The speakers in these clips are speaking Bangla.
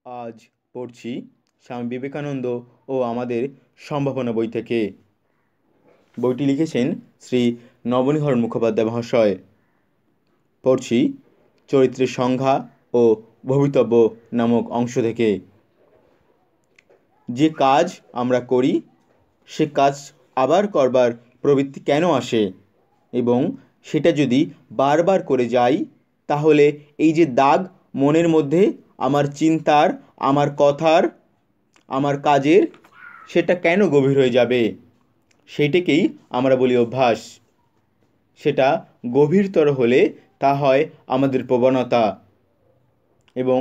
আজ পড়ছি স্বামী বিবেকানন্দ ও আমাদের সম্ভাবনা বই থেকে। বইটি লিখেছেন শ্রী নবনীহর মুখোপাধ্যায় মহাশয়। পড়ছি চরিত্রের সংজ্ঞা ও ভবিতব্য নামক অংশ থেকে। যে কাজ আমরা করি সে কাজ আবার করবার প্রবৃত্তি কেন আসে, এবং সেটা যদি বারবার করে যাই তাহলে এই যে দাগ মনের মধ্যে আমার চিন্তার, আমার কথার, আমার কাজের, সেটা কেন গভীর হয়ে যাবে, সেইটাকেই আমরা বলি অভ্যাস। সেটা গভীরতর হলে তা হয় আমাদের প্রবণতা, এবং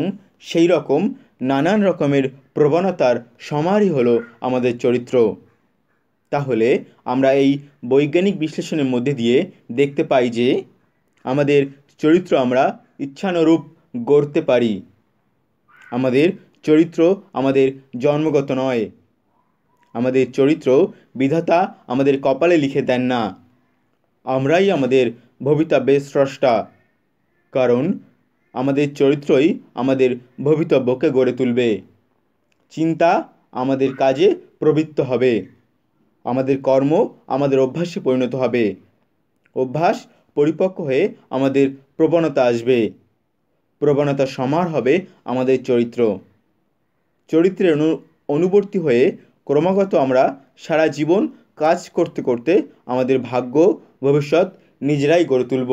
সেই রকম নানান রকমের প্রবণতার সমারই হলো আমাদের চরিত্র। তাহলে আমরা এই বৈজ্ঞানিক বিশ্লেষণের মধ্যে দিয়ে দেখতে পাই যে আমাদের চরিত্র আমরা ইচ্ছানুরূপ গড়তে পারি। আমাদের চরিত্র আমাদের জন্মগত নয়। আমাদের চরিত্র বিধাতা আমাদের কপালে লিখে দেন না। আমরাই আমাদের ভবিতব্যের স্রষ্টা, কারণ আমাদের চরিত্রই আমাদের ভবিতব্যকে গড়ে তুলবে। চিন্তা আমাদের কাজে প্রবৃত্ত হবে, আমাদের কর্ম আমাদের অভ্যাসে পরিণত হবে, অভ্যাস পরিপক্ক হয়ে আমাদের প্রবণতা আসবে, প্রবণতার সমার হবে আমাদের চরিত্র। চরিত্রের অনুবর্তী হয়ে ক্রমাগত আমরা সারা জীবন কাজ করতে করতে আমাদের ভাগ্য ভবিষ্যৎ নিজেরাই গড়ে তুলব।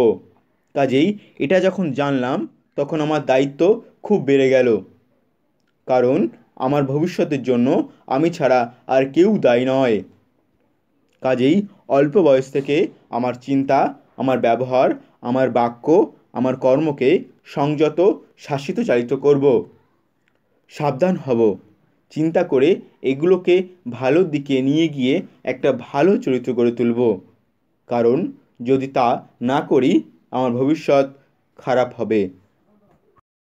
কাজেই এটা যখন জানলাম তখন আমার দায়িত্ব খুব বেড়ে গেল, কারণ আমার ভবিষ্যতের জন্য আমি ছাড়া আর কেউ দায়ী নয়। কাজেই অল্প বয়স থেকে আমার চিন্তা, আমার ব্যবহার, আমার বাক্য, আমার কর্মকে সংযত, শাসিত চালিত করব। সাবধান হব, চিন্তা করে এগুলোকে ভালোর দিকে নিয়ে গিয়ে একটা ভালো চরিত্র গড়ে তুলব, কারণ যদি তা না করি আমার ভবিষ্যৎ খারাপ হবে।